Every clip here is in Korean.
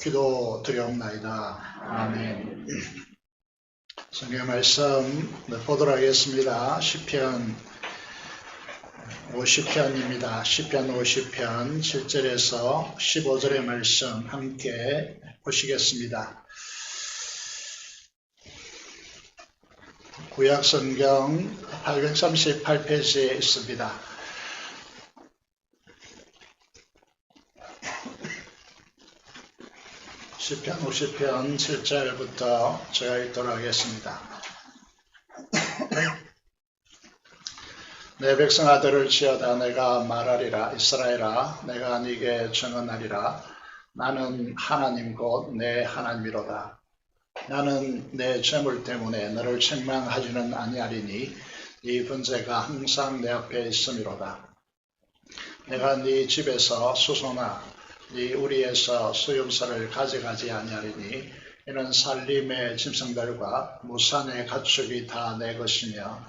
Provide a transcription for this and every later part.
기도 드리옵나이다. 아멘. 성경 말씀 보도록 하겠습니다. 시편 50편입니다. 시편 50편 7절에서 15절의 말씀 함께 보시겠습니다. 구약성경 838페이지에 있습니다. 시편 50편 7절부터 제가 읽도록 하겠습니다. 내 백성 아들을 지어다 내가 말하리라. 이스라엘아, 내가 네게 증언하리라. 나는 하나님 곧 내 하나님이로다. 나는 내 재물 때문에 너를 책망하지는 아니하리니 네 번제가 항상 내 앞에 있음이로다. 내가 네 집에서 수소나 네 우리에서 수염살을 가져가지 아니하리니 이는 산림의 짐승들과 무산의 가축이 다 내 것이며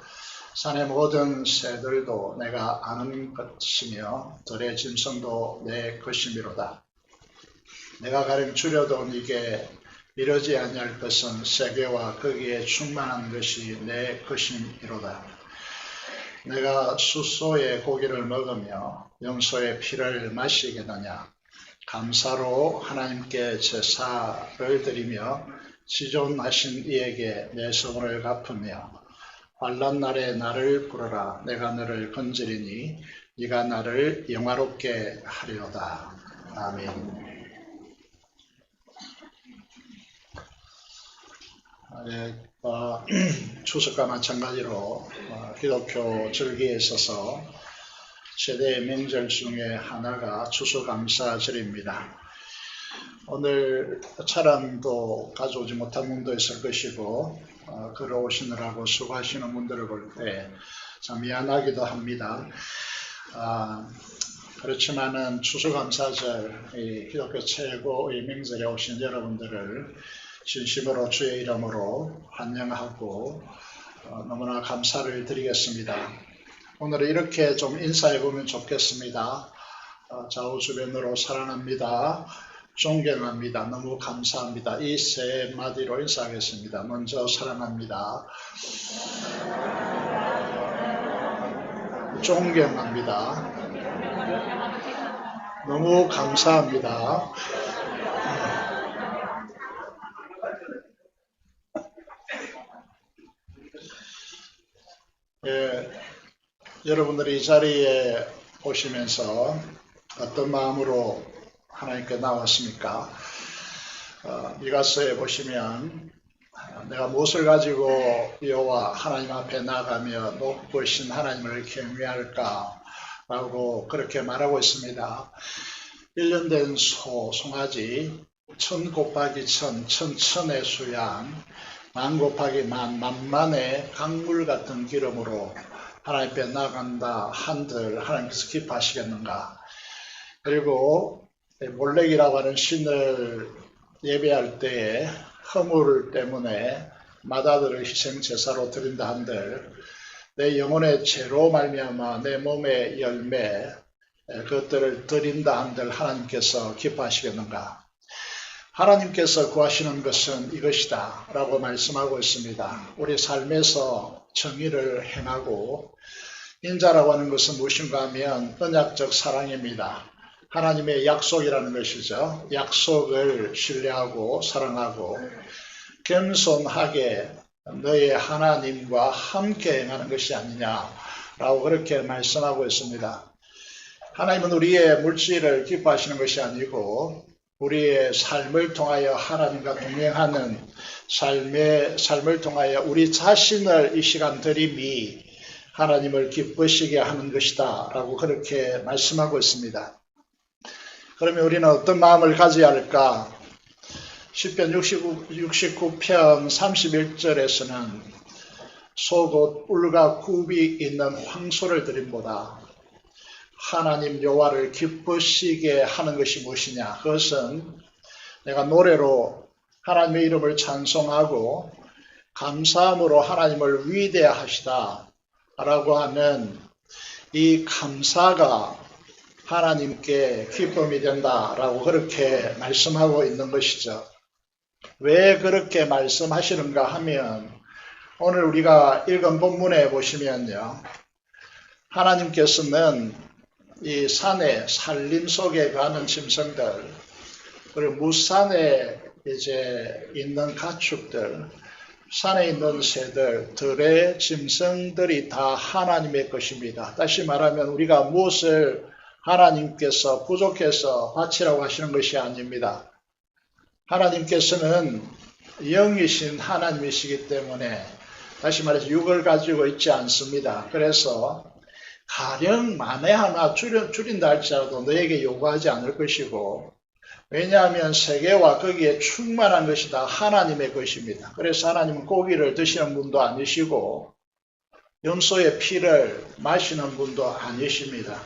산의 모든 새들도 내가 아는 것이며 들의 짐승도 내 것이미로다. 내가 가령 줄여도 네게 이르지 아니할 것은 세계와 거기에 충만한 것이 내 것이미로다. 내가 수소의 고기를 먹으며 염소의 피를 마시겠느냐. 감사로 하나님께 제사를 드리며 지존하신 이에게 내 성을 갚으며 환난 날에 나를 부르라. 내가 너를 건지리니 네가 나를 영화롭게 하리로다. 아멘. 추석과 마찬가지로 기독교 절기에 있어서 최대의 명절 중에 하나가 추수감사절입니다. 오늘 차량도 가져오지 못한 분도 있을 것이고 걸어오시느라고 수고하시는 분들을 볼 때 참 미안하기도 합니다. 그렇지만은 추수감사절, 기독교 최고의 명절에 오신 여러분들을 진심으로 주의 이름으로 환영하고 너무나 감사를 드리겠습니다. 오늘은 이렇게 좀 인사해보면 좋겠습니다. 좌우주변으로 사랑합니다. 존경합니다. 너무 감사합니다. 이 세 마디로 인사하겠습니다. 먼저 사랑합니다. 존경합니다. 너무 감사합니다. 여러분들이 이 자리에 오시면서 어떤 마음으로 하나님께 나왔습니까? 미가서에 보시면 내가 무엇을 가지고 여호와 하나님 앞에 나가며 높으신 하나님을 경외할까? 라고 그렇게 말하고 있습니다. 1년 된 송아지, 1000 곱하기 1000, 1000의 수양, 만 곱하기 만만의 강물 같은 기름으로 하나님 앞에 나간다 한들 하나님께서 기뻐하시겠는가? 그리고 몰렉이라고 하는 신을 예배할 때에 허물 때문에 마다들을 희생 제사로 드린다 한들 내 영혼의 죄로 말미암아 내 몸의 열매 그것들을 드린다 한들 하나님께서 기뻐하시겠는가? 하나님께서 구하시는 것은 이것이다 라고 말씀하고 있습니다. 우리 삶에서 정의를 행하고 인자라고 하는 것은 무엇인가 하면 언약적 사랑입니다. 하나님의 약속이라는 것이죠. 약속을 신뢰하고 사랑하고 겸손하게 너의 하나님과 함께 행하는 것이 아니냐라고 그렇게 말씀하고 있습니다. 하나님은 우리의 물질을 기뻐하시는 것이 아니고 우리의 삶을 통하여 하나님과 동행하는 삶을 통하여 우리 자신을 이 시간 드림이 하나님을 기쁘시게 하는 것이다 라고 그렇게 말씀하고 있습니다. 그러면 우리는 어떤 마음을 가져야 할까? 시편 69편 31절에서는 소곧 뿔과 굽이 있는 황소를 드림보다 하나님 여호와를 기쁘시게 하는 것이 무엇이냐? 그것은 내가 노래로 하나님의 이름을 찬송하고 감사함으로 하나님을 위대하시다 라고 하는 이 감사가 하나님께 기쁨이 된다라고 그렇게 말씀하고 있는 것이죠. 왜 그렇게 말씀하시는가 하면 오늘 우리가 읽은 본문에 보시면요. 하나님께서는 이 산에 산림 속에 가는 짐승들, 그리고 무산에 이제 있는 가축들, 산에 있는 새들, 들의 짐승들이 다 하나님의 것입니다. 다시 말하면 우리가 무엇을 하나님께서 부족해서 바치라고 하시는 것이 아닙니다. 하나님께서는 영이신 하나님이시기 때문에 다시 말해서 육을 가지고 있지 않습니다. 그래서 가령 만에 하나 줄인다 할지라도 너에게 요구하지 않을 것이고, 왜냐하면 세계와 거기에 충만한 것이 다 하나님의 것입니다. 그래서 하나님은 고기를 드시는 분도 아니시고 염소의 피를 마시는 분도 아니십니다.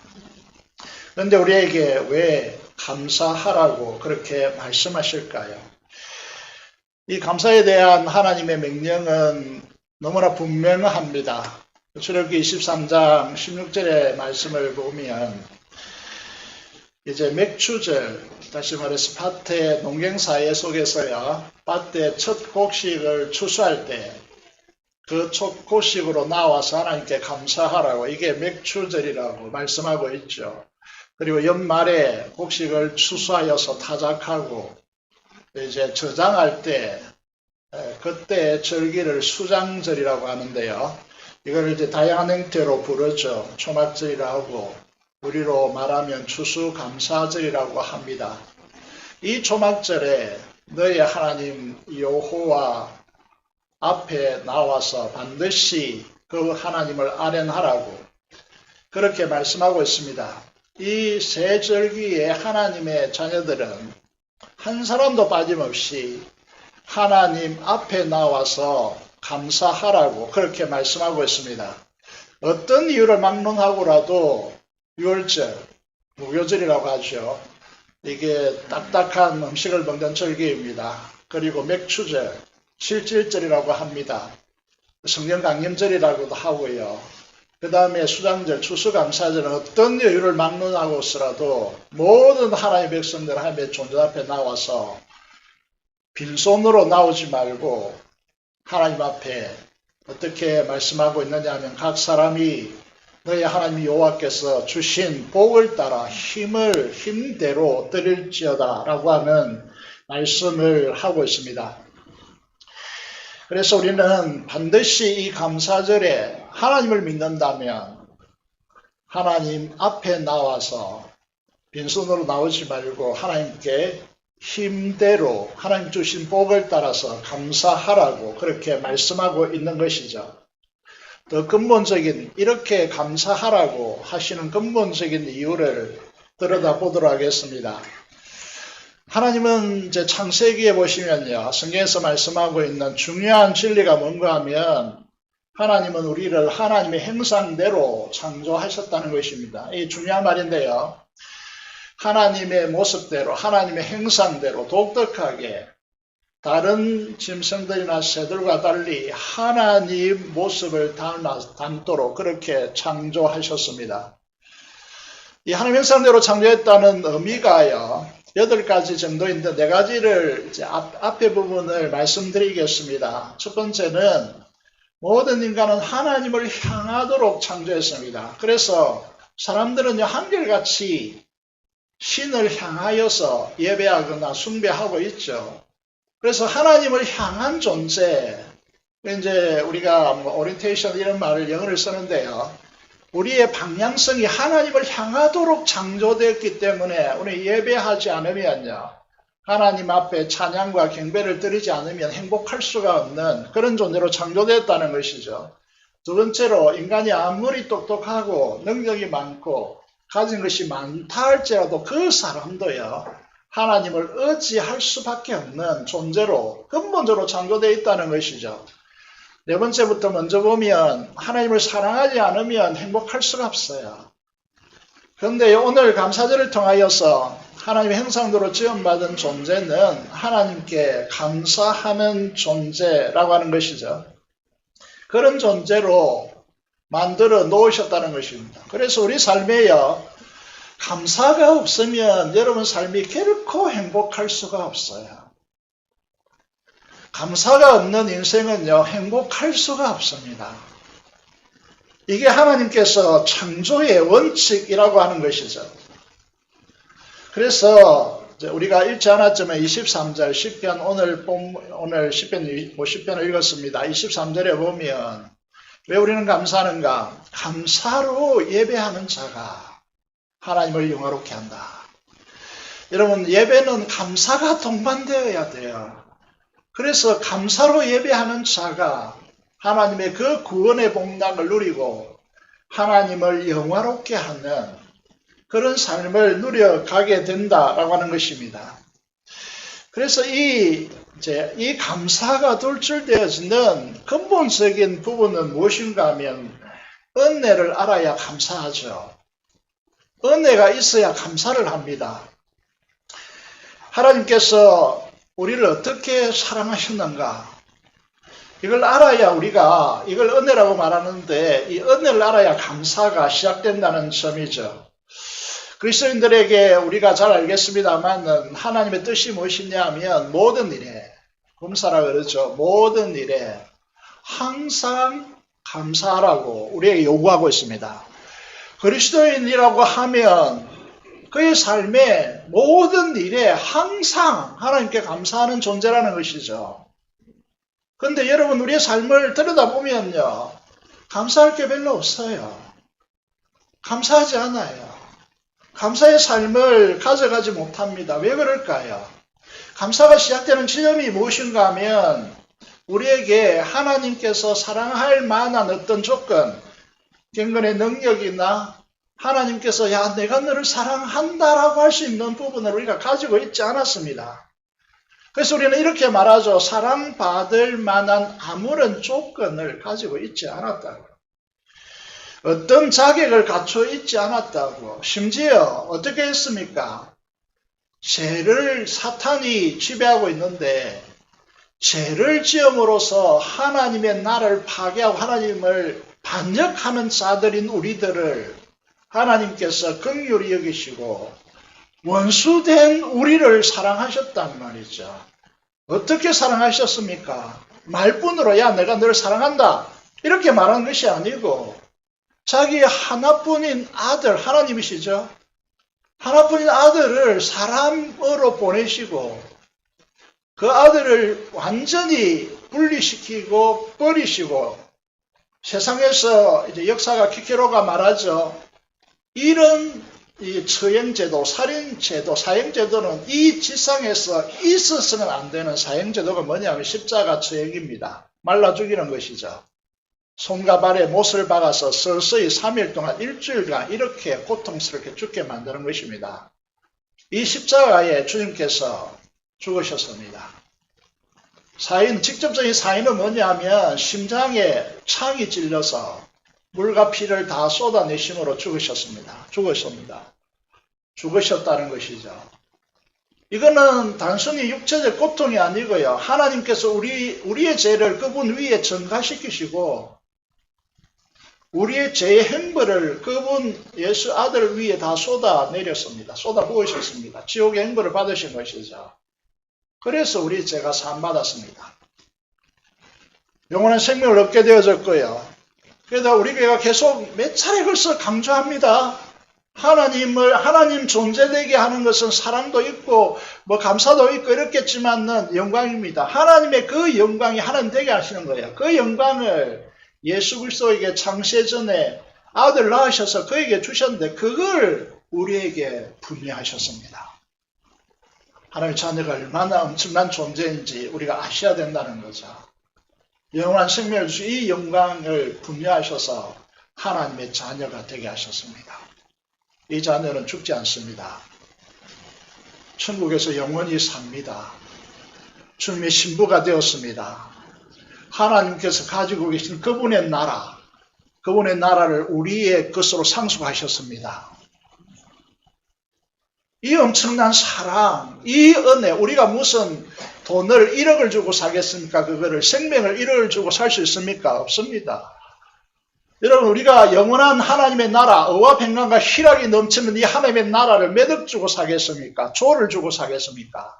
그런데 우리에게 왜 감사하라고 그렇게 말씀하실까요? 이 감사에 대한 하나님의 명령은 너무나 분명합니다. 출애굽기 23장 16절의 말씀을 보면 이제 맥추절, 다시 말해서 밭의 농경사회 속에서요, 밭의 첫 곡식을 추수할 때 그 첫 곡식으로 나와서 하나님께 감사하라고, 이게 맥추절이라고 말씀하고 있죠. 그리고 연말에 곡식을 추수하여서 타작하고 이제 저장할 때 그때 절기를 수장절이라고 하는데요. 이걸 이제 다양한 형태로 부르죠. 초막절이라고 하고 우리로 말하면 추수감사절이라고 합니다. 이 초막절에 너희 하나님 여호와 앞에 나와서 반드시 그 하나님을 아련하라고 그렇게 말씀하고 있습니다. 이 세 절기에 하나님의 자녀들은 한 사람도 빠짐없이 하나님 앞에 나와서 감사하라고 그렇게 말씀하고 있습니다. 어떤 이유를 막론하고라도 유월절, 무교절이라고 하죠. 이게 딱딱한 음식을 먹는 절기입니다. 그리고 맥추절, 실질절이라고 합니다. 성령강림절이라고도 하고요. 그 다음에 수장절, 추수감사절은 어떤 이유를 막론하고서라도 모든 하나님의 백성들 하나님의 존재 앞에 나와서 빈손으로 나오지 말고 하나님 앞에 어떻게 말씀하고 있느냐 하면 각 사람이 너희 하나님 여호와께서 주신 복을 따라 힘대로 드릴지어다 라고 하는 말씀을 하고 있습니다. 그래서 우리는 반드시 이 감사절에 하나님을 믿는다면 하나님 앞에 나와서 빈손으로 나오지 말고 하나님께 힘대로 하나님 주신 복을 따라서 감사하라고 그렇게 말씀하고 있는 것이죠. 더 근본적인, 이렇게 감사하라고 하시는 근본적인 이유를 들여다보도록 하겠습니다. 하나님은 이제 창세기에 보시면요, 성경에서 말씀하고 있는 중요한 진리가 뭔가 하면 하나님은 우리를 하나님의 형상대로 창조하셨다는 것입니다. 이 중요한 말인데요. 하나님의 모습대로, 하나님의 형상대로 독특하게 다른 짐승들이나 새들과 달리 하나님 모습을 담도록 그렇게 창조하셨습니다. 이 하나님 형상대로 창조했다는 의미가요, 8가지 정도인데 4가지를 이제 앞에 부분을 말씀드리겠습니다. 첫 번째는 모든 인간은 하나님을 향하도록 창조했습니다. 그래서 사람들은요, 한결같이 신을 향하여서 예배하거나 숭배하고 있죠. 그래서 하나님을 향한 존재, 이제 우리가 오리엔테이션 이런 말을 영어를 쓰는데요. 우리의 방향성이 하나님을 향하도록 창조되었기 때문에 우리 예배하지 않으면요, 하나님 앞에 찬양과 경배를 드리지 않으면 행복할 수가 없는 그런 존재로 창조되었다는 것이죠. 두 번째로 인간이 아무리 똑똑하고 능력이 많고 가진 것이 많다 할지라도 그 사람도요, 하나님을 의지할 수밖에 없는 존재로 근본적으로 창조되어 있다는 것이죠. 네 번째부터 먼저 보면 하나님을 사랑하지 않으면 행복할 수가 없어요. 그런데 오늘 감사절을 통하여서 하나님의 형상대로 지음받은 존재는 하나님께 감사하는 존재라고 하는 것이죠. 그런 존재로 만들어 놓으셨다는 것입니다. 그래서 우리 삶에요, 감사가 없으면 여러분 삶이 결코 행복할 수가 없어요. 감사가 없는 인생은요, 행복할 수가 없습니다. 이게 하나님께서 창조의 원칙이라고 하는 것이죠. 그래서 우리가 읽지 않았지만 23절 시편 오늘 시편 50편을 읽었습니다. 23절에 보면 왜 우리는 감사하는가? 감사로 예배하는 자가 하나님을 영화롭게 한다. 여러분, 예배는 감사가 동반되어야 돼요. 그래서 감사로 예배하는 자가 하나님의 그 구원의 복락을 누리고 하나님을 영화롭게 하는 그런 삶을 누려가게 된다라고 하는 것입니다. 그래서 이 감사가 돌출되어지는 근본적인 부분은 무엇인가 하면 은혜를 알아야 감사하죠. 은혜가 있어야 감사를 합니다. 하나님께서 우리를 어떻게 사랑하셨는가? 이걸 알아야 우리가 이걸 은혜라고 말하는데 이 은혜를 알아야 감사가 시작된다는 점이죠. 그리스도인들에게 우리가 잘 알겠습니다만 하나님의 뜻이 무엇이냐 하면 모든 일에, 범사라 그러죠. 모든 일에 항상 감사하라고 우리에게 요구하고 있습니다. 그리스도인이라고 하면 그의 삶의 모든 일에 항상 하나님께 감사하는 존재라는 것이죠. 그런데 여러분, 우리의 삶을 들여다보면요, 감사할 게 별로 없어요. 감사하지 않아요. 감사의 삶을 가져가지 못합니다. 왜 그럴까요? 감사가 시작되는 지점이 무엇인가 하면 우리에게 하나님께서 사랑할 만한 어떤 조건, 경건의 능력이나 하나님께서 야 내가 너를 사랑한다라고 할 수 있는 부분을 우리가 가지고 있지 않았습니다. 그래서 우리는 이렇게 말하죠. 사랑받을 만한 아무런 조건을 가지고 있지 않았다고. 어떤 자격을 갖춰 있지 않았다고. 심지어 어떻게 했습니까? 죄를 사탄이 지배하고 있는데 죄를 지음으로써 하나님의 나라를 파괴하고 하나님을 반역하는 자들인 우리들을 하나님께서 긍휼히 여기시고 원수된 우리를 사랑하셨단 말이죠. 어떻게 사랑하셨습니까? 말뿐으로 야 내가 너를 사랑한다 이렇게 말하는 것이 아니고 자기 하나뿐인 아들, 하나님이시죠. 하나뿐인 아들을 사람으로 보내시고 그 아들을 완전히 분리시키고 버리시고 세상에서 이제 역사가 키케로가 말하죠. 이런 이 처형제도, 살인제도, 사형제도는 이 지상에서 있어서는 안 되는 사형제도가 뭐냐면 십자가 처형입니다. 말라 죽이는 것이죠. 손과 발에 못을 박아서 서서히 3일 동안 일주일간 이렇게 고통스럽게 죽게 만드는 것입니다. 이 십자가에 주님께서 죽으셨습니다. 직접적인 사인은 뭐냐면 심장에 창이 찔려서 물과 피를 다 쏟아내심으로 죽으셨습니다. 죽으셨다는 것이죠. 이거는 단순히 육체적 고통이 아니고요. 하나님께서 우리의 죄를 그분 위에 전가시키시고 우리의 죄의 행벌을 그분 예수 아들 위에 다 쏟아내렸습니다. 쏟아부으셨습니다. 지옥의 행벌을 받으신 것이죠. 그래서 우리 죄가 사함받았습니다. 영원한 생명을 얻게 되어졌고요. 그래서 우리 교회가 계속 몇 차례 걸쳐 강조합니다. 하나님 존재되게 하는 것은 사랑도 있고 감사도 있고 이렇겠지만은 영광입니다. 하나님의 그 영광이 하나님 되게 하시는 거예요. 그 영광을 예수 그리스도에게 창세 전에 아들 낳으셔서 그에게 주셨는데 그걸 우리에게 분리하셨습니다. 하나님의 자녀가 얼마나 엄청난 존재인지 우리가 아셔야 된다는 거죠. 영원한 생명을 주신 이 영광을 분리하셔서 하나님의 자녀가 되게 하셨습니다. 이 자녀는 죽지 않습니다. 천국에서 영원히 삽니다. 주님의 신부가 되었습니다. 하나님께서 가지고 계신 그분의 나라를 우리의 것으로 상속하셨습니다. 이 엄청난 사랑, 이 은혜, 우리가 무슨 돈을 1억을 주고 사겠습니까? 그거를 생명을 1억을 주고 살 수 있습니까? 없습니다. 여러분, 우리가 영원한 하나님의 나라, 의와 평강과 희락이 넘치는 이 하나님의 나라를 몇 억 주고 사겠습니까? 조를 주고 사겠습니까?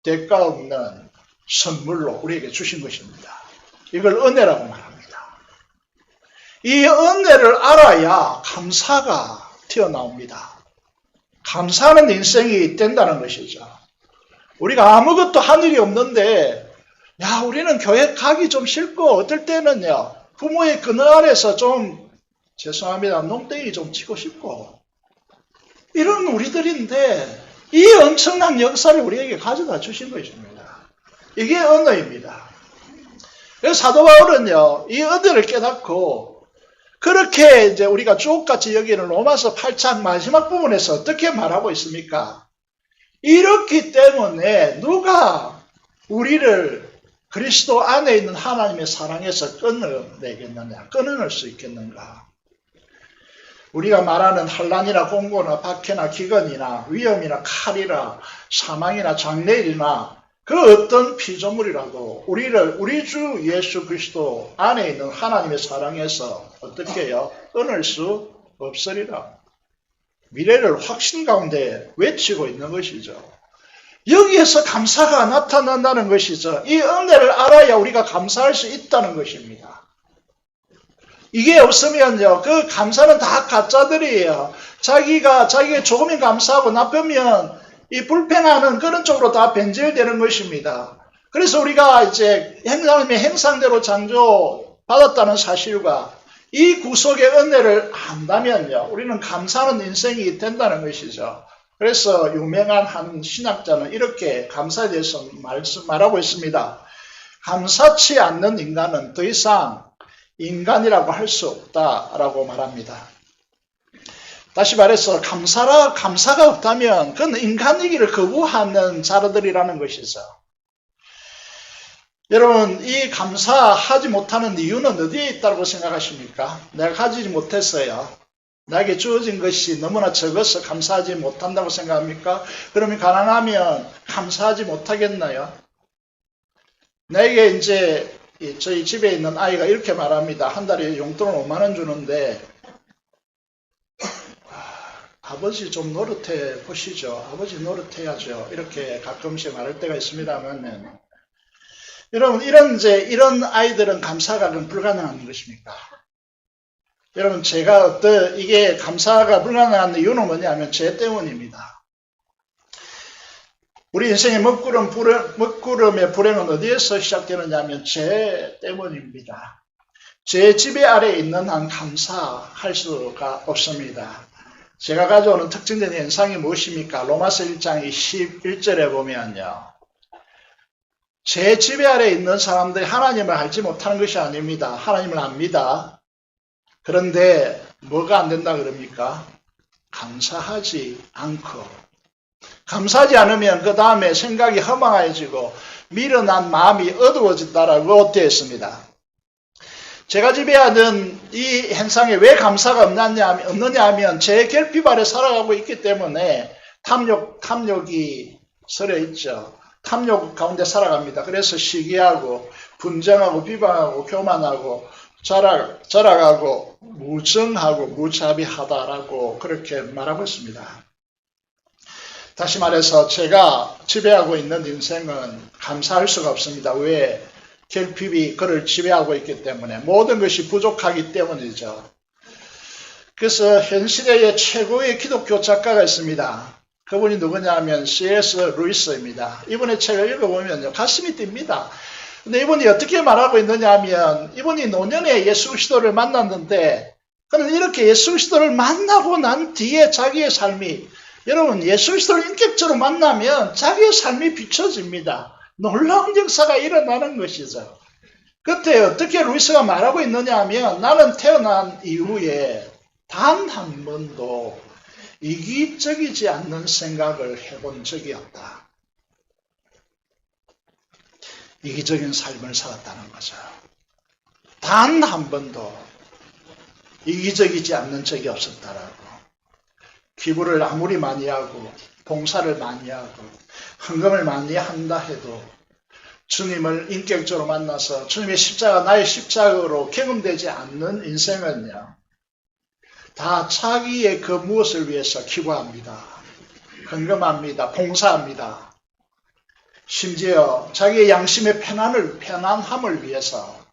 대가 없는 선물로 우리에게 주신 것입니다. 이걸 은혜라고 말합니다. 이 은혜를 알아야 감사가 튀어나옵니다. 감사하는 인생이 된다는 것이죠. 우리가 아무것도 한 일이 없는데, 야, 우리는 교회 가기 좀 싫고, 어떨 때는요, 부모의 그늘 아래서 좀, 죄송합니다, 농땡이 좀 치고 싶고, 이런 우리들인데, 이 엄청난 역사를 우리에게 가져다 주신 것입니다. 이게 은혜입니다. 그래서 사도 바울은요, 이 은혜를 깨닫고, 그렇게 이제 우리가 주옥같이 여기는 로마서 8장 마지막 부분에서 어떻게 말하고 있습니까? 이렇기 때문에 누가 우리를 그리스도 안에 있는 하나님의 사랑에서 끊어내겠느냐, 끊어낼 수 있겠는가? 우리가 말하는 환난이나 공고나 박해나 기근이나 위험이나 칼이나 사망이나 장례일이나 그 어떤 피조물이라도 우리를 우리 주 예수 그리스도 안에 있는 하나님의 사랑에서 어떻게 해요? 끊을 수 없으리라. 미래를 확신 가운데 외치고 있는 것이죠. 여기에서 감사가 나타난다는 것이죠. 이 은혜를 알아야 우리가 감사할 수 있다는 것입니다. 이게 없으면요, 그 감사는 다 가짜들이에요. 자기가 조금은 감사하고 나쁘면 이 불평하는 그런 쪽으로 다 변질되는 것입니다. 그래서 우리가 이제 하나님의 형상대로 창조 받았다는 사실과 이 구속의 은혜를 안다면요, 우리는 감사하는 인생이 된다는 것이죠. 그래서 유명한 한 신학자는 이렇게 감사에 대해서 말하고 있습니다. 감사치 않는 인간은 더 이상 인간이라고 할 수 없다라고 말합니다. 다시 말해서 감사가 없다면 그건 인간이기를 거부하는 자들이라는 것이죠. 여러분, 이 감사하지 못하는 이유는 어디에 있다고 생각하십니까? 내가 가지지 못했어요. 나에게 주어진 것이 너무나 적어서 감사하지 못한다고 생각합니까? 그러면 가난하면 감사하지 못하겠나요? 내게 이제 저희 집에 있는 아이가 이렇게 말합니다. 한 달에 용돈을 5만 원 주는데 아버지 좀 노릇해 보시죠. 아버지 노릇해야죠. 이렇게 가끔씩 말할 때가 있습니다만, 여러분, 이런 아이들은 감사가 불가능한 것입니까? 여러분, 이게 감사가 불가능한 이유는 뭐냐면 죄 때문입니다. 우리 인생의 먹구름의 불행은 어디에서 시작되느냐 하면 죄 때문입니다. 죄 지배 아래 있는 한 감사할 수가 없습니다. 제가 가져오는 특징된 현상이 무엇입니까? 로마서 1장 11절에 보면요, 제 지배 아래 있는 사람들이 하나님을 알지 못하는 것이 아닙니다. 하나님을 압니다. 그런데 뭐가 안 된다 그럽니까? 감사하지 않고, 감사하지 않으면 그 다음에 생각이 허망해지고 미련한 마음이 어두워진다라고 되어 있습니다. 제가 지배하는 이 현상에 왜 감사가 없느냐 하면 제 결핍 아래 살아가고 있기 때문에 탐욕이 서려 있죠. 탐욕 가운데 살아갑니다. 그래서 시기하고 분쟁하고 비방하고 교만하고 자랑하고 무정하고 무자비하다라고 그렇게 말하고 있습니다. 다시 말해서 제가 지배하고 있는 인생은 감사할 수가 없습니다. 왜? 결핍이 그를 지배하고 있기 때문에, 모든 것이 부족하기 때문이죠. 그래서 현 시대의 최고의 기독교 작가가 있습니다. 그분이 누구냐 하면 C.S. 루이스입니다. 이분의 책을 읽어보면요, 가슴이 뜁니다. 근데 이분이 어떻게 말하고 있느냐 하면, 이분이 노년에 예수 그리스도를 만났는데, 그는 이렇게 예수 그리스도를 만나고 난 뒤에 자기의 삶이, 여러분, 예수 그리스도를 인격적으로 만나면 자기의 삶이 비춰집니다. 놀라운 역사가 일어나는 것이죠. 그때 어떻게 루이스가 말하고 있느냐 하면, 나는 태어난 이후에 단 한 번도 이기적이지 않는 생각을 해본 적이 없다. 이기적인 삶을 살았다는 거죠. 단 한 번도 이기적이지 않는 적이 없었다라고. 기부를 아무리 많이 하고 봉사를 많이 하고 헌금을 많이 한다 해도 주님을 인격적으로 만나서 주님의 십자가 나의 십자가로 경험되지 않는 인생은요, 다 자기의 그 무엇을 위해서 기부합니다. 헌금합니다. 봉사합니다. 심지어 자기의 양심의 편안함을 위해서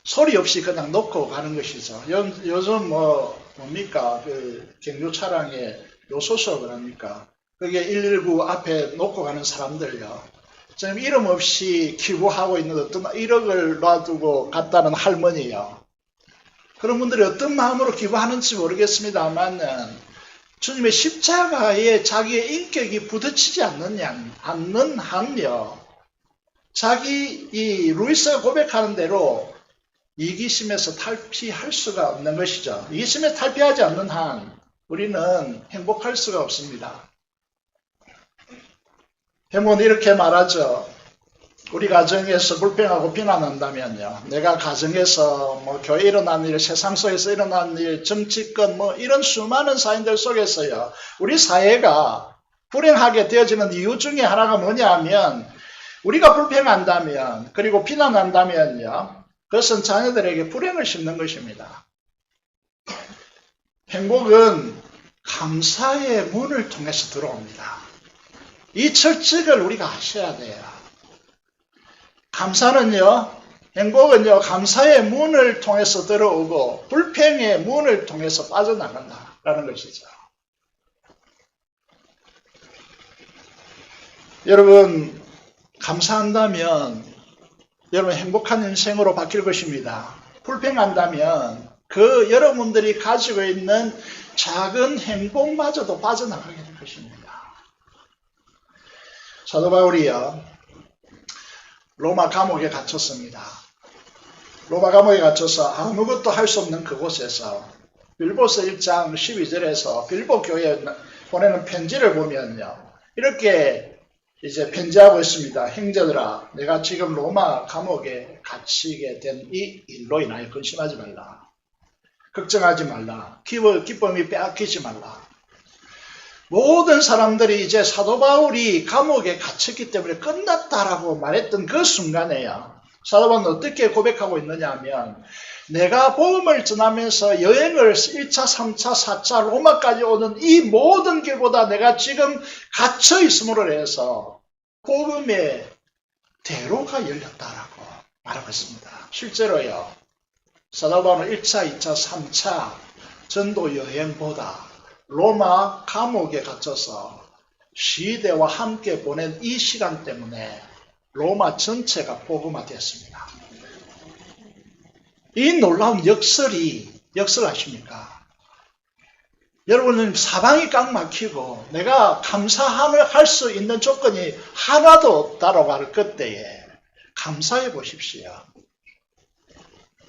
소리 없이 그냥 놓고 가는 것이죠. 요즘 뭡니까? 그 경유 차량에 요소수 그럽니까? 그게 119 앞에 놓고 가는 사람들요. 지금 이름 없이 기부하고 있는 어떤 1억을 놔두고 갔다는 할머니요. 그런 분들이 어떤 마음으로 기부하는지 모르겠습니다만 주님의 십자가에 자기의 인격이 부딪히지 않는 한요. 자기 이 루이스가 고백하는 대로 이기심에서 탈피할 수가 없는 것이죠. 이기심에 탈피하지 않는 한 우리는 행복할 수가 없습니다. 해몬이 이렇게 말하죠. 우리 가정에서 불평하고 비난한다면요. 내가 가정에서 교회 일어난 일, 세상 속에서 일어난 일, 정치권 이런 수많은 사인들 속에서요. 우리 사회가 불행하게 되어지는 이유 중에 하나가 뭐냐 하면 우리가 불평한다면 그리고 비난한다면요. 그것은 자녀들에게 불행을 심는 것입니다. 행복은 감사의 문을 통해서 들어옵니다. 이 철칙을 우리가 아셔야 돼요. 감사는요, 행복은요, 감사의 문을 통해서 들어오고 불평의 문을 통해서 빠져나간다라는 것이죠. 여러분, 감사한다면 여러분 행복한 인생으로 바뀔 것입니다. 불평한다면 그 여러분들이 가지고 있는 작은 행복마저도 빠져나가게 될 것입니다. 사도 바울이요, 로마 감옥에 갇혔습니다. 로마 감옥에 갇혀서 아무것도 할 수 없는 그곳에서 빌보서 1장 12절에서 빌보 교회에 보내는 편지를 보면요. 이렇게 이제 편지하고 있습니다. 형제들아, 내가 지금 로마 감옥에 갇히게 된 이 일로 인하여 근심하지 말라. 걱정하지 말라. 기쁨이 빼앗기지 말라. 모든 사람들이 이제 사도 바울이 감옥에 갇혔기 때문에 끝났다라고 말했던 그 순간에요. 사도 바울은 어떻게 고백하고 있느냐 하면 내가 복음을 전하면서 여행을 1차, 3차, 4차 로마까지 오는 이 모든 길보다 내가 지금 갇혀 있음으로 해서 복음의 대로가 열렸다라고 말하고 있습니다. 실제로요. 사도 바울은 1차, 2차, 3차 전도 여행보다 로마 감옥에 갇혀서 시대와 함께 보낸 이 시간 때문에 로마 전체가 복음화되었습니다. 이 놀라운 역설 아십니까? 여러분은 사방이 꽉 막히고 내가 감사할 수 있는 조건이 하나도 없다라고 할 그때에 감사해 보십시오.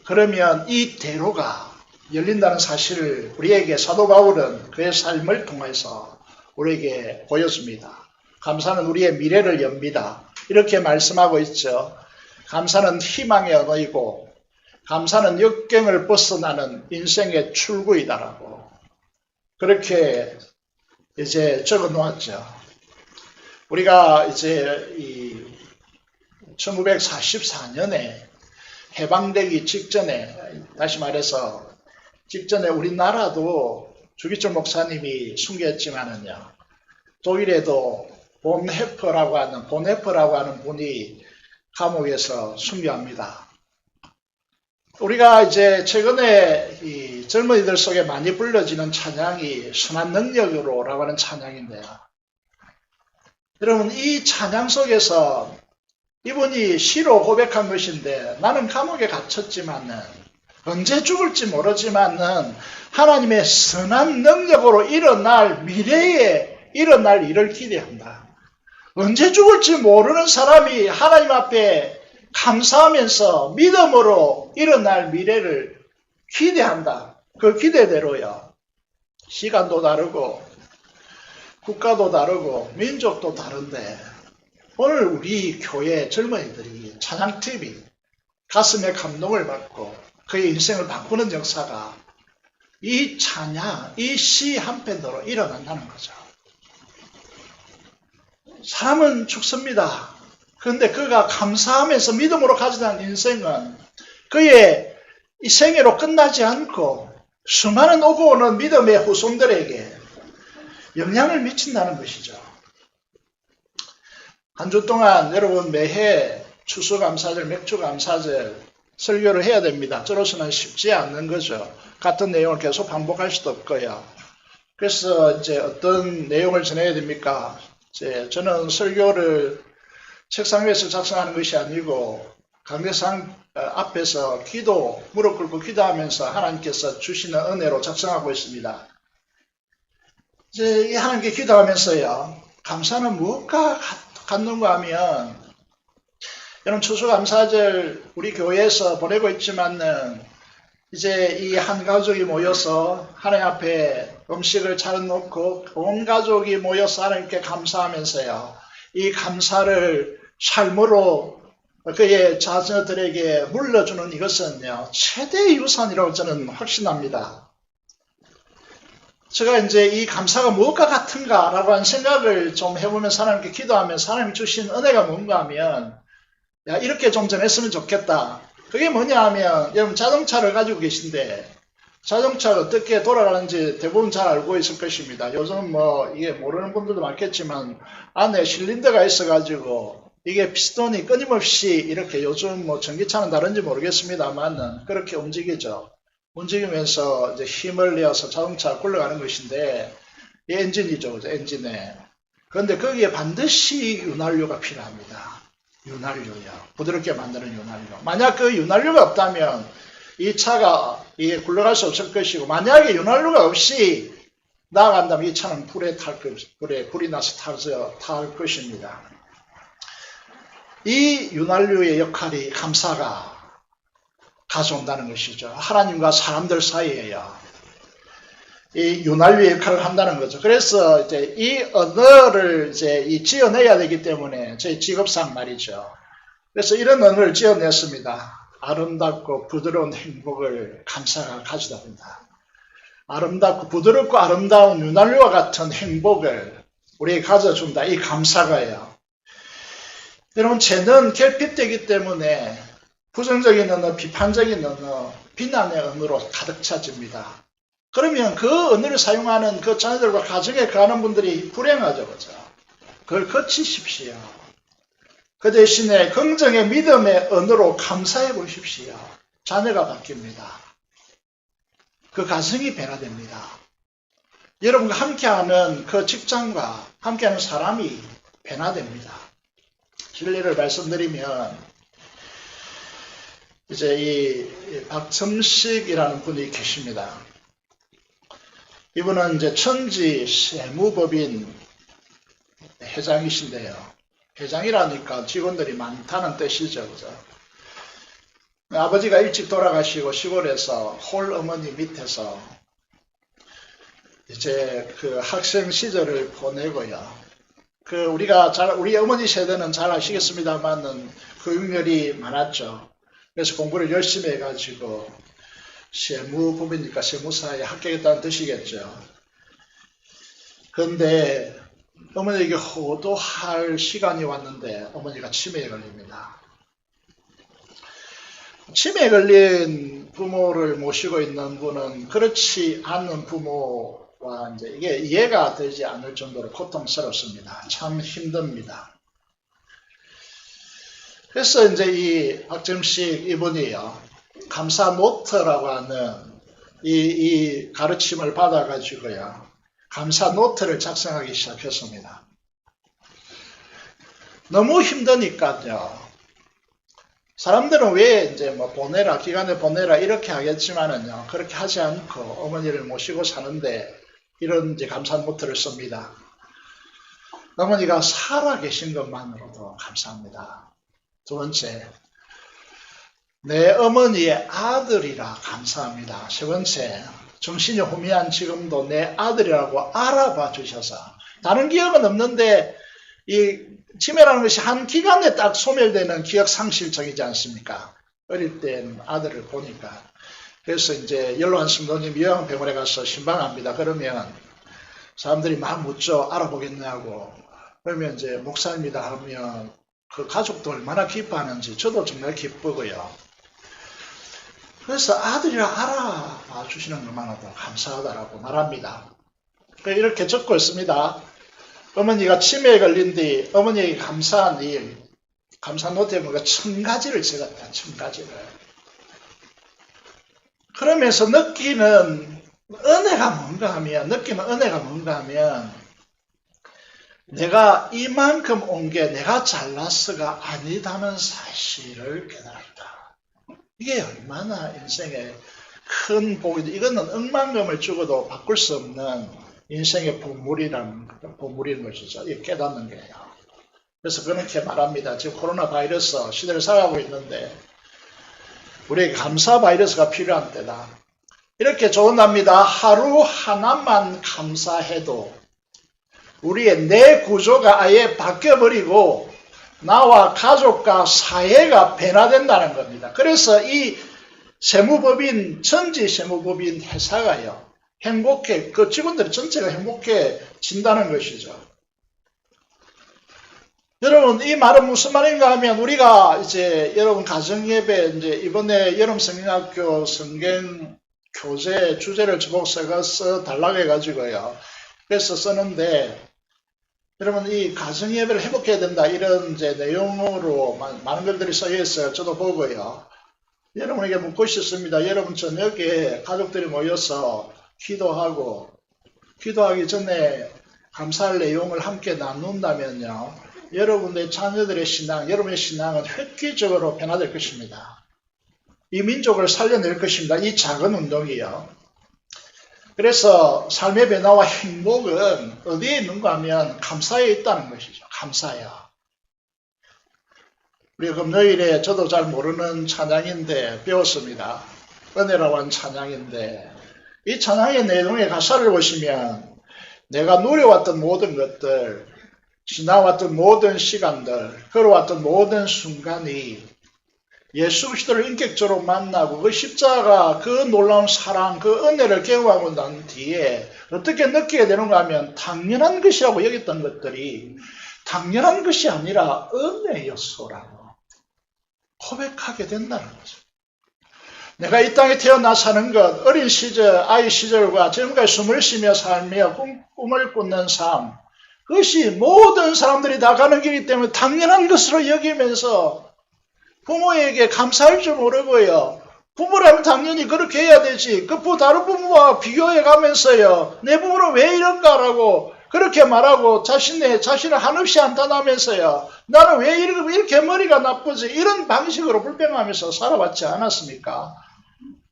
그러면 이 대로가 열린다는 사실을 우리에게 사도 바울은 그의 삶을 통해서 우리에게 보여줍니다. 감사는 우리의 미래를 엽니다. 이렇게 말씀하고 있죠. 감사는 희망의 언어이고 감사는 역경을 벗어나는 인생의 출구이다라고 그렇게 이제 적어 놓았죠. 우리가 이제 1944년에 해방되기 직전에, 다시 말해서 직전에 우리나라도 주기철 목사님이 순교했지만은요, 독일에도 본헤퍼라고 하는 분이 감옥에서 순교합니다. 우리가 이제 최근에 이 젊은이들 속에 많이 불려지는 찬양이 선한 능력으로라고 하는 찬양인데요. 여러분, 이 찬양 속에서 이분이 시로 고백한 것인데, 나는 감옥에 갇혔지만은 언제 죽을지 모르지만은 하나님의 선한 능력으로 일어날 미래에 일어날 일을 기대한다. 언제 죽을지 모르는 사람이 하나님 앞에 감사하면서 믿음으로 일어날 미래를 기대한다. 그 기대대로요. 시간도 다르고 국가도 다르고 민족도 다른데 오늘 우리 교회 젊은이들이 찬양 TV 가슴에 감동을 받고 그의 인생을 바꾸는 역사가 이 찬양, 이 시 한편으로 일어난다는 거죠. 사람은 죽습니다. 그런데 그가 감사하면서 믿음으로 가져간 인생은 그의 이 생애로 끝나지 않고 수많은 오고 오는 믿음의 후손들에게 영향을 미친다는 것이죠. 한 주 동안 여러분 매해 추수감사절, 맥주감사절 설교를 해야 됩니다. 저로서는 쉽지 않는 거죠. 같은 내용을 계속 반복할 수도 없고요. 그래서 이제 어떤 내용을 전해야 됩니까? 저는 설교를 책상 위에서 작성하는 것이 아니고 강대상 앞에서 무릎 꿇고 기도하면서 하나님께서 주시는 은혜로 작성하고 있습니다. 이제 하나님께 기도하면서요. 감사는 무엇과 같는가 하면 여러분 추수감사절 우리 교회에서 보내고 있지만은 이제 이 한 가족이 모여서 하나님 앞에 음식을 차려놓고 온 가족이 모여서 하나님께 감사하면서요. 이 감사를 삶으로 그의 자녀들에게 물려주는 이것은요. 최대의 유산이라고 저는 확신합니다. 제가 이제 이 감사가 무엇과 같은가 라고 하는 생각을 좀 해보면서 하나님께 기도하면서 하나님이 주신 은혜가 뭔가 하면 야 이렇게 좀 전했으면 좋겠다. 그게 뭐냐 하면 여러분 자동차를 가지고 계신데 자동차가 어떻게 돌아가는지 대부분 잘 알고 있을 것입니다. 요즘 뭐 이게 모르는 분들도 많겠지만 안에 실린더가 있어 가지고 이게 피스톤이 끊임없이 이렇게 요즘 뭐 전기차는 다른지 모르겠습니다만 그렇게 움직이죠. 움직이면서 이제 힘을 내어서 자동차가 굴러가는 것인데 이 엔진이죠. 엔진에. 그런데 거기에 반드시 윤활유가 필요합니다. 윤활유요. 부드럽게 만드는 윤활유. 만약 그 윤활유가 없다면 이 차가 이게 굴러갈 수 없을 것이고 만약에 윤활유가 없이 나아간다면 이 차는 불이 나서 탈 것입니다. 이 윤활유의 역할이 감사가 가져온다는 것이죠. 하나님과 사람들 사이에요. 이 윤활유의 역할을 한다는 거죠. 그래서 이제 이 언어를 이제 지어내야 되기 때문에 제 직업상 말이죠. 그래서 이런 언어를 지어냈습니다. 아름답고 부드러운 행복을 감사가 가져다 준다. 아름답고 부드럽고 아름다운 윤활유와 같은 행복을 우리에게 가져준다. 이 감사가요. 여러분 죄는 결핍되기 때문에 부정적인 언어, 비판적인 언어, 비난의 언어로 가득 차집니다. 그러면 그 언어를 사용하는 그 자녀들과 가정에 가는 분들이 불행하죠. 그죠? 그걸 거치십시오. 그 대신에 긍정의 믿음의 언어로 감사해 보십시오. 자녀가 바뀝니다. 그 가정이 변화됩니다. 여러분과 함께하는 그 직장과 함께하는 사람이 변화됩니다. 진리를 말씀드리면 이제 이 박첨식이라는 분이 계십니다. 이분은 이제 천지 세무법인 회장이신데요. 회장이라니까 직원들이 많다는 뜻이죠. 그죠? 아버지가 일찍 돌아가시고 시골에서 홀 어머니 밑에서 이제 그 학생 시절을 보내고요. 우리 어머니 세대는 잘 아시겠습니다만은 교육열이 많았죠. 그래서 공부를 열심히 해가지고 세무법이니까 세무사에 합격했다는 뜻이겠죠. 그런데 어머니에게 호도할 시간이 왔는데 어머니가 치매에 걸립니다. 치매에 걸린 부모를 모시고 있는 분은 그렇지 않은 부모와 이제 이게 이해가 되지 않을 정도로 고통스럽습니다. 참 힘듭니다. 그래서 이제 이 박점식 이분이요. 감사 노트라고 하는 이 가르침을 받아가지고요. 감사 노트를 작성하기 시작했습니다. 너무 힘드니까요. 사람들은 왜 이제 뭐 보내라, 기간에 보내라 이렇게 하겠지만은요. 그렇게 하지 않고 어머니를 모시고 사는데 이런 이제 감사 노트를 씁니다. 어머니가 살아 계신 것만으로도 감사합니다. 두 번째, 내 어머니의 아들이라 감사합니다. 세 번째, 정신이 혼미한 지금도 내 아들이라고 알아봐 주셔서 다른 기억은 없는데 이 치매라는 것이 한 기간에 딱 소멸되는 기억 상실증이지 않습니까? 어릴 땐 아들을 보니까. 그래서 이제 연로한 성도님 요양병원에 가서 신방합니다. 그러면 사람들이 막 묻죠. 알아보겠냐고. 그러면 이제 목사입니다 하면 그 가족도 얼마나 기뻐하는지 저도 정말 기쁘고요. 그래서 아들이라 알아봐 주시는 것만으로도 감사하다라고 말합니다. 이렇게 적고 있습니다. 어머니가 치매에 걸린 뒤 어머니에게 감사한 일, 감사 노트에 뭔가 1000가지를 적었다. 1000가지를. 그러면서 느끼는 은혜가 뭔가 하면 내가 이만큼 온 게 내가 잘났어가 아니다는 사실을 깨달았다. 이게 얼마나 인생의 큰 복이지. 이거는 억만금을 주고도 바꿀 수 없는 인생의 보물인 것이죠. 이 깨닫는 게요. 그래서 그렇게 말합니다. 지금 코로나 바이러스 시대를 살아가고 있는데 우리에게 감사 바이러스가 필요한 때다. 이렇게 조언합니다. 하루 하나만 감사해도 우리의 내 구조가 아예 바뀌어버리고 나와 가족과 사회가 변화된다는 겁니다. 그래서 이 세무법인, 전지 세무법인 회사가요, 그 직원들이 전체가 행복해진다는 것이죠. 여러분, 이 말은 무슨 말인가 하면 우리가 이제 여러분 가정예배 이제 이번에 여름 성경학교 성경 교재 주제를 저보고 써 달라고 해가지고요. 그래서 쓰는데 여러분 이 가정예배를 회복해야 된다 이런 이제 내용으로 많은 것들이 써져 있어요. 저도 보고요. 여러분에게 묻고 싶습니다. 여러분 저녁에 가족들이 모여서 기도하기 전에 감사할 내용을 함께 나눈다면요. 여러분의 자녀들의 신앙, 여러분의 신앙은 획기적으로 변화될 것입니다. 이 민족을 살려낼 것입니다. 이 작은 운동이요. 그래서 삶의 변화와 행복은 어디에 있는가 하면 감사에 있다는 것이죠. 감사요. 우리 금요일에 저도 잘 모르는 찬양인데 배웠습니다. 은혜라고 하는 찬양인데 이 찬양의 내용의 가사를 보시면 내가 누려왔던 모든 것들, 지나왔던 모든 시간들, 걸어왔던 모든 순간이 예수 그리스도를 인격적으로 만나고 그 십자가, 그 놀라운 사랑, 그 은혜를 경험하고 난 뒤에 어떻게 느끼게 되는가 하면 당연한 것이라고 여겼던 것들이 당연한 것이 아니라 은혜였소라고 고백하게 된다는 거죠. 내가 이 땅에 태어나 사는 것, 어린 시절, 아이 시절과 지금까지 숨을 쉬며 살며 꿈을 꾸는 삶, 그것이 모든 사람들이 다 가는 길이기 때문에 당연한 것으로 여기면서 부모에게 감사할 줄 모르고요. 부모라면 당연히 그렇게 해야 되지. 다른 부모와 비교해 가면서요. 내 부모는 왜 이런가라고 그렇게 말하고 자신을 한없이 한탄하면서요. 나는 왜 이렇게 머리가 나쁘지? 이런 방식으로 불평하면서 살아왔지 않았습니까?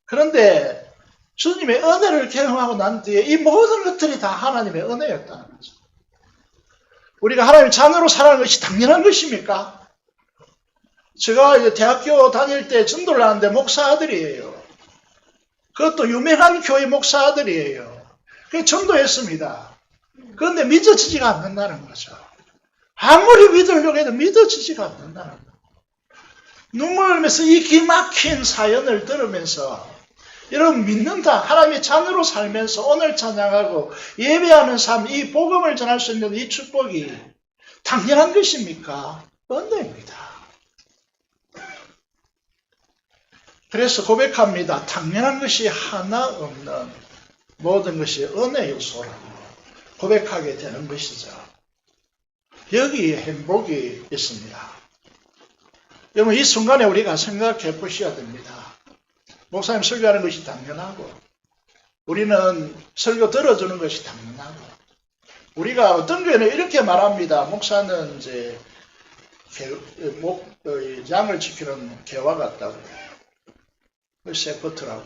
그런데 주님의 은혜를 경험하고 난 뒤에 이 모든 것들이 다 하나님의 은혜였다는 거죠. 우리가 하나님의 자녀로 살아가는 것이 당연한 것입니까? 제가 이제 대학교 다닐 때 전도를 하는데 목사 아들이에요. 그것도 유명한 교회 목사 아들이에요. 그래서 전도했습니다. 그런데 믿어지지가 않는다는 거죠. 아무리 믿으려고 해도 믿어지지가 않는다는 거죠. 눈물 흘리면서 이 기막힌 사연을 들으면서 여러분 믿는다. 하나님의 자녀로 살면서 오늘 찬양하고 예배하는 삶, 이 복음을 전할 수 있는 이 축복이 당연한 것입니까? 은혜입니다. 그래서 고백합니다. 당연한 것이 하나 없는 모든 것이 은혜 요소라고 고백하게 되는 것이죠. 여기에 행복이 있습니다. 여러분 이 순간에 우리가 생각해 보셔야 됩니다. 목사님 설교하는 것이 당연하고 우리는 설교 들어주는 것이 당연하고 우리가 어떤 교회는 이렇게 말합니다. 목사는 이제 양을 지키는 개와 같다고. 세퍼트라고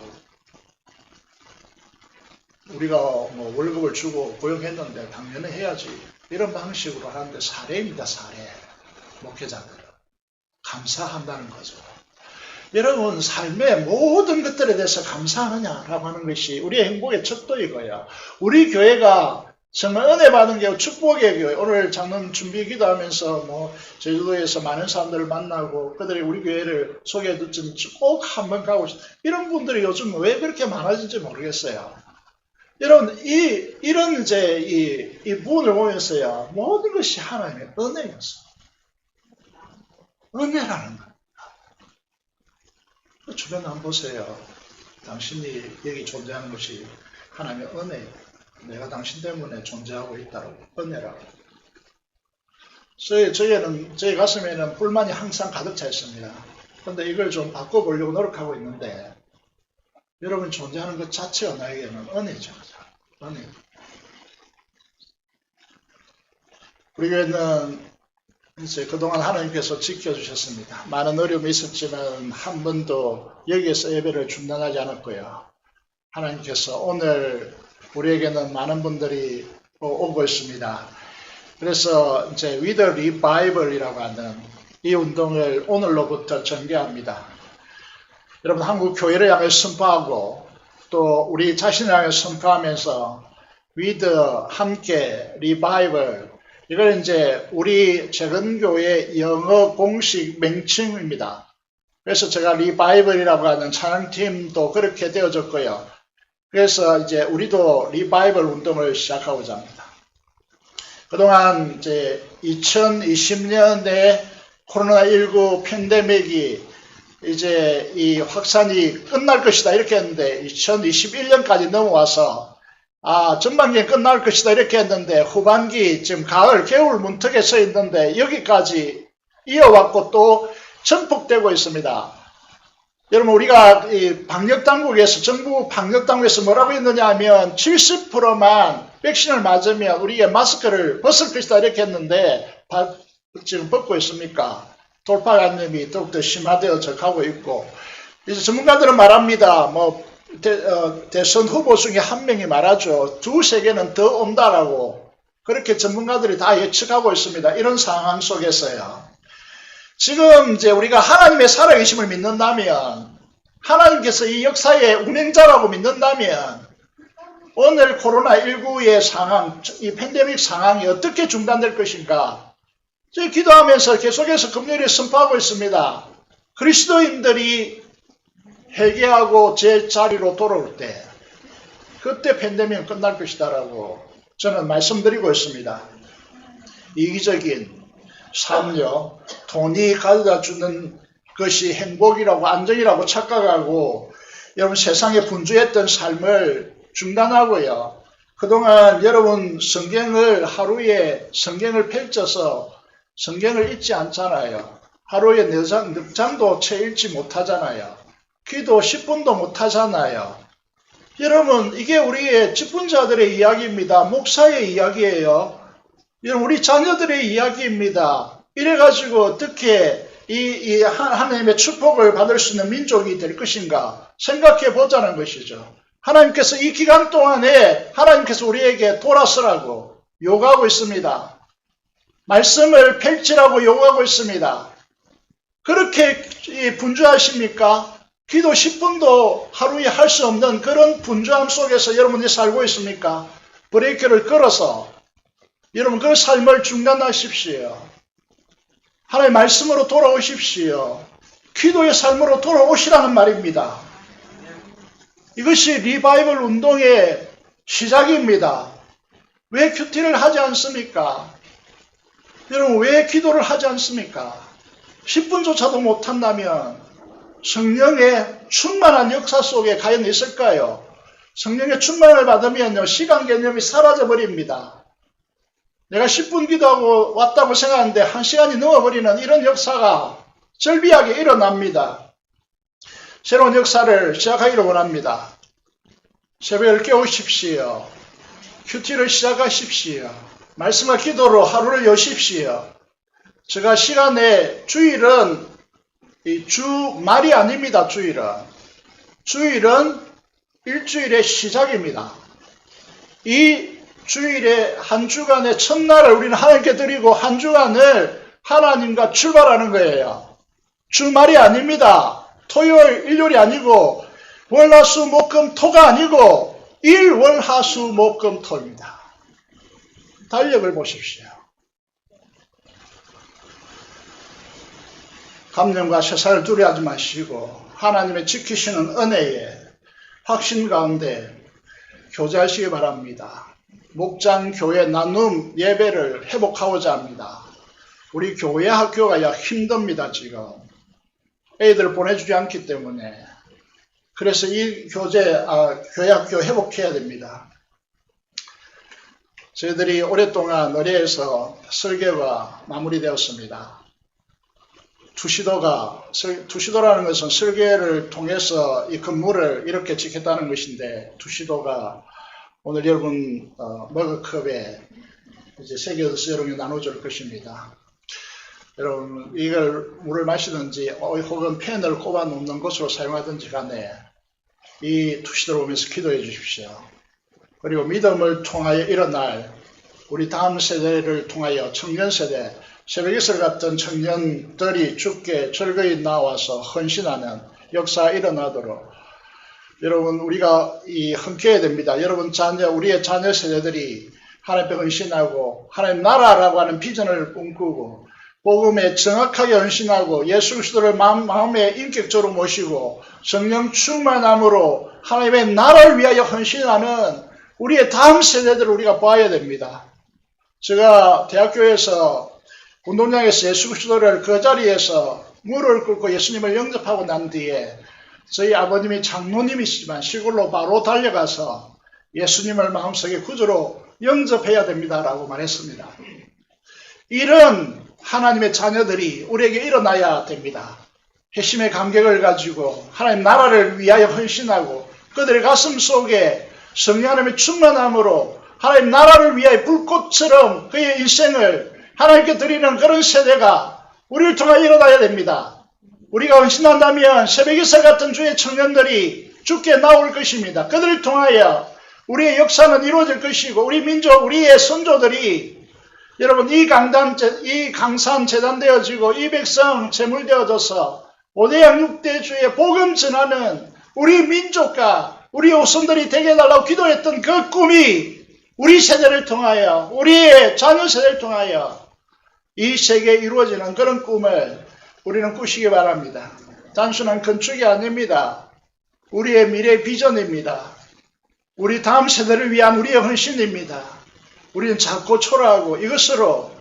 우리가 뭐 월급을 주고 고용했는데 당연히 해야지 이런 방식으로 하는데 사례입니다. 사례. 목회자들은 감사한다는 거죠. 여러분 삶의 모든 것들에 대해서 감사하느냐라고 하는 것이 우리의 행복의 척도이고요. 우리 교회가 정말 은혜 받은 교회, 축복의 교회. 오늘 장로 준비 기도하면서 뭐 제주도에서 많은 사람들을 만나고 그들이 우리 교회를 소개해 듣지 꼭 한번 가고 싶다. 이런 분들이 요즘 왜 그렇게 많아진지 모르겠어요. 여러분 이런 이제 이 부분을 보면서요 모든 것이 하나님의 은혜였어. 은혜라는 겁니다. 주변 한번 보세요. 당신이 여기 존재하는 것이 하나님의 은혜예요. 내가 당신 때문에 존재하고 있다고. 은혜라고. 저희 가슴에는 불만이 항상 가득 차 있습니다. 그런데 이걸 좀 바꿔보려고 노력하고 있는데, 여러분 존재하는 것 자체가 나에게는 은혜죠. 은혜. 우리 교회는 이제 그동안 하나님께서 지켜주셨습니다. 많은 어려움이 있었지만 한 번도 여기에서 예배를 중단하지 않았고요. 하나님께서 오늘 우리에게는 많은 분들이 오고 있습니다. 그래서 이제 With the Revival이라고 하는 이 운동을 오늘로부터 전개합니다. 여러분 한국 교회를 향해 선포하고 또 우리 자신을 향해 선포하면서 With 함께 Revival, 이걸 이제 우리 재건교회 영어 공식 명칭입니다. 그래서 제가 Revival이라고 하는 찬양팀도 그렇게 되어졌고요. 그래서 이제 우리도 Revival 운동을 시작하고자 합니다. 그동안 이제 2020년에 코로나19 팬데믹이 이제 이 확산이 끝날 것이다 이렇게 했는데 2021년까지 넘어와서 전반기에 끝날 것이다 이렇게 했는데 후반기 지금 가을 겨울 문턱에 서 있는데 여기까지 이어왔고 또 전폭되고 있습니다. 여러분 우리가 이 방역당국에서 정부 방역당국에서 뭐라고 했느냐 하면 70%만 백신을 맞으면 우리가 마스크를 벗을 것이다 이렇게 했는데 지금 벗고 있습니까? 돌파 감염이 더욱더 심화되어져 가고 있고, 이제 전문가들은 말합니다. 대선 후보 중에 한 명이 말하죠. 두세 개는 더 온다라고. 그렇게 전문가들이 다 예측하고 있습니다. 이런 상황 속에서요. 지금 이제 우리가 하나님의 살아계심을 믿는다면, 하나님께서 이 역사의 운행자라고 믿는다면, 오늘 코로나19의 상황, 이 팬데믹 상황이 어떻게 중단될 것인가? 저희 기도하면서 계속해서 금요일에 선포하고 있습니다. 그리스도인들이 회개하고 제자리로 돌아올 때 그때 팬데믹은 끝날 것이다라고 저는 말씀드리고 있습니다. 이기적인 삶요, 돈이 가져다 주는 것이 행복이라고 안정이라고 착각하고 여러분 세상에 분주했던 삶을 중단하고요. 그동안 여러분 하루에 성경을 펼쳐서 성경을 읽지 않잖아요. 하루에 넉 장도 채 읽지 못하잖아요. 기도 10분도 못하잖아요. 여러분 이게 우리의 직분자들의 이야기입니다. 목사의 이야기예요. 여러분 우리 자녀들의 이야기입니다. 이래가지고 어떻게 이 하나님의 축복을 받을 수 있는 민족이 될 것인가 생각해 보자는 것이죠. 하나님께서 이 기간 동안에 하나님께서 우리에게 돌아서라고 요구하고 있습니다. 말씀을 펼치라고 요구하고 있습니다. 그렇게 분주하십니까? 기도 10분도 하루에 할 수 없는 그런 분주함 속에서 여러분이 살고 있습니까? 브레이크를 걸어서 여러분 그 삶을 중단하십시오. 하나님의 말씀으로 돌아오십시오. 기도의 삶으로 돌아오시라는 말입니다. 이것이 리바이벌 운동의 시작입니다. 왜 큐티를 하지 않습니까? 여러분 왜 기도를 하지 않습니까? 10분조차도 못한다면 성령의 충만한 역사 속에 과연 있을까요? 성령의 충만을 받으면요 시간 개념이 사라져 버립니다. 내가 10분 기도하고 왔다고 생각하는데 1시간이 넘어버리는 이런 역사가 절비하게 일어납니다. 새로운 역사를 시작하기를 원합니다. 새벽을 깨우십시오. 큐티를 시작하십시오. 말씀과 기도로 하루를 여십시오. 제가 시간에 주일은 주말이 아닙니다. 주일은 일주일의 시작입니다. 이 주일의 한 주간의 첫날을 우리는 하나님께 드리고 한 주간을 하나님과 출발하는 거예요. 주말이 아닙니다. 토요일, 일요일이 아니고 월화수 목금 토가 아니고 일, 월화수 목금 토입니다. 달력을 보십시오. 감염과 세상을 두려워하지 마시고 하나님의 지키시는 은혜에 확신 가운데 교제하시기 바랍니다. 목장 교회 나눔 예배를 회복하고자 합니다. 우리 교회 학교가 힘듭니다, 지금. 애들 보내주지 않기 때문에. 그래서 이 교회 학교 회복해야 됩니다. 저희들이 오랫동안 의뢰에서 설계가 마무리되었습니다. 투시도라는 것은 설계를 통해서 이 건물을 이렇게 짓겠다는 것인데, 투시도가 오늘 여러분 머그컵에 이제 새겨서 여러분이 나눠줄 것입니다. 여러분 이걸 물을 마시든지 혹은 펜을 꼽아 놓는 것으로 사용하든지 간에 이 투시도를 보면서 기도해 주십시오. 그리고 믿음을 통하여 일어날 우리 다음 세대를 통하여 청년 세대, 새벽이슬 같은 청년들이 주께 즐거이 나와서 헌신하는 역사가 일어나도록 여러분 우리가 흔쾌해야 됩니다. 여러분 우리의 자녀 세대들이 하나님 앞에 헌신하고 하나님 나라라고 하는 비전을 꿈꾸고 복음에 정확하게 헌신하고 예수 그리스도를 마음에 인격적으로 모시고 성령 충만함으로 하나님의 나라를 위하여 헌신하는 우리의 다음 세대들을 우리가 봐야 됩니다. 제가 대학교에서 운동장에서 예수 그리스도를 그 자리에서 무릎을 꿇고 예수님을 영접하고 난 뒤에 저희 아버님이 장로님이시지만 시골로 바로 달려가서 예수님을 마음속에 구주로 영접해야 됩니다라고 말했습니다. 이런 하나님의 자녀들이 우리에게 일어나야 됩니다. 회심의 감격을 가지고 하나님 나라를 위하여 헌신하고 그들의 가슴 속에 성령 하나님의 충만함으로 하나님 나라를 위하여 불꽃처럼 그의 인생을 하나님께 드리는 그런 세대가 우리를 통하여 일어나야 됩니다. 우리가 헌신한다면 새벽이슬 같은 주의 청년들이 주께 나올 것입니다. 그들을 통하여 우리의 역사는 이루어질 것이고 우리 민족, 우리의 선조들이 여러분 이 강산 재단되어지고 이 백성 제물되어져서 5대양 6대주의 복음 전하는 우리 민족과 우리 후손들이 되게 해달라고 기도했던 그 꿈이 우리 세대를 통하여 우리의 자녀 세대를 통하여 이 세계에 이루어지는 그런 꿈을 우리는 꾸시기 바랍니다. 단순한 건축이 아닙니다. 우리의 미래 비전입니다. 우리 다음 세대를 위한 우리의 헌신입니다. 우리는 작고 초라하고 이것으로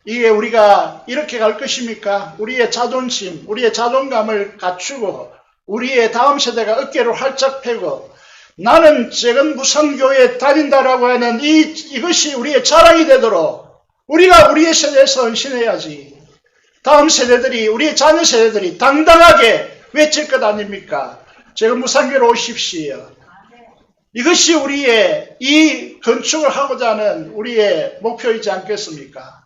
이게 우리가 이렇게 갈 것입니까? 우리의 자존심, 우리의 자존감을 갖추고 우리의 다음 세대가 어깨를 활짝 펴고 나는 작은 무성교회에 다닌다라고 하는 이것이 우리의 자랑이 되도록 우리가 우리의 세대에서 헌신해야지. 다음 세대들이 우리의 자녀 세대들이 당당하게 외칠 것 아닙니까? 작은 무성교회로 오십시오. 이것이 우리의 이 건축을 하고자 하는 우리의 목표이지 않겠습니까?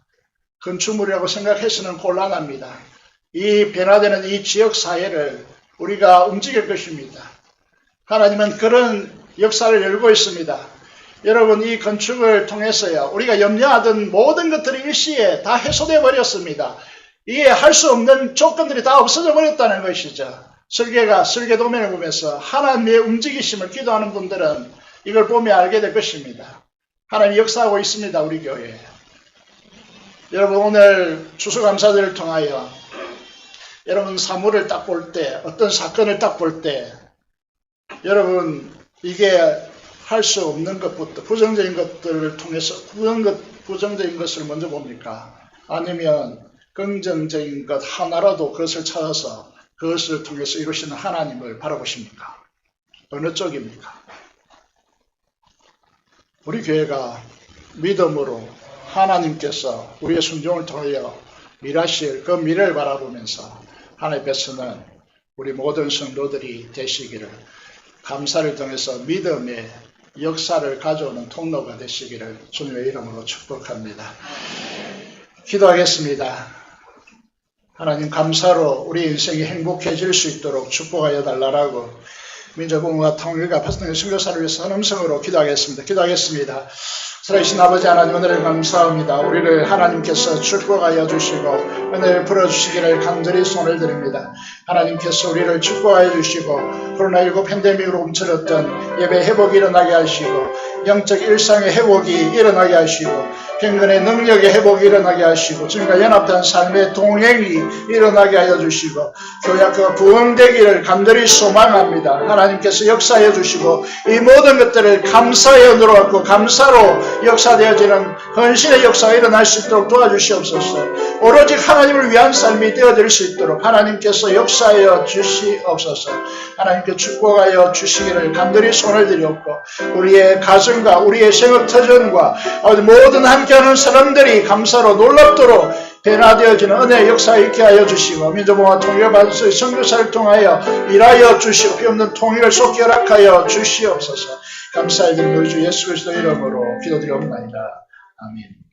건축물이라고 생각해서는 곤란합니다. 이 변화되는 이 지역 사회를 우리가 움직일 것입니다. 하나님은 그런 역사를 열고 있습니다. 여러분 이 건축을 통해서요 우리가 염려하던 모든 것들이 일시에 다 해소되어 버렸습니다. 이게 할 수 없는 조건들이 다 없어져 버렸다는 것이죠. 설계도면을 보면서 하나님의 움직이심을 기도하는 분들은 이걸 보면 알게 될 것입니다. 하나님이 역사하고 있습니다. 우리 교회에. 여러분 오늘 추수감사절을 통하여 여러분 사물을 딱 볼 때 어떤 사건을 딱 볼 때 여러분 이게 할 수 없는 것부터 부정적인 것들을 통해서 부정적인 것을 먼저 봅니까? 아니면 긍정적인 것 하나라도 그것을 찾아서 그것을 통해서 이루시는 하나님을 바라보십니까? 어느 쪽입니까? 우리 교회가 믿음으로 하나님께서 우리의 순종을 통하여 미라실 그 미래를 바라보면서 하나님 앞에서는 우리 모든 성도들이 되시기를 감사를 통해서 믿음의 역사를 가져오는 통로가 되시기를 주님의 이름으로 축복합니다. 기도하겠습니다. 하나님 감사로 우리 인생이 행복해질 수 있도록 축복하여 달라라고 민족공과 통일과 파스터의 선교사를 위해서 한 음성으로 기도하겠습니다. 살아계신 아버지 하나님 은혜를 감사합니다. 우리를 하나님께서 축복하여 주시고 은혜를 풀어주시기를 간절히 손을 드립니다. 하나님께서 우리를 축복하여 주시고 코로나19 팬데믹으로 움츠렸던 예배 회복이 일어나게 하시고 영적 일상의 회복이 일어나게 하시고 경건의 능력의 회복이 일어나게 하시고 주님과 연합된 삶의 동행이 일어나게 하여 주시고 교회가 부흥되기를 간절히 소망합니다. 하나님께서 역사해 주시고 이 모든 것들을 감사의 은혜로 갖고 감사로 역사되어지는 헌신의 역사가 일어날 수 있도록 도와주시옵소서. 오로지 하나님을 위한 삶이 되어질 수 있도록 하나님께서 역사하여 주시옵소서. 하나님께 축복하여 주시기를 간절히 손을 드렸고 우리의 가정과 우리의 생업터전과 모든 함께하는 사람들이 감사로 놀랍도록 변화되어지는 은혜의 역사가 있게 하여 주시고 민족봉화 통일을 받은 선교사를 통하여 일하여 주시고 피없는 통일을 속히 허락하여 주시옵소서. 감사드리는 우리 주 예수 그리스도 이름으로 기도드리옵나이다. 아멘.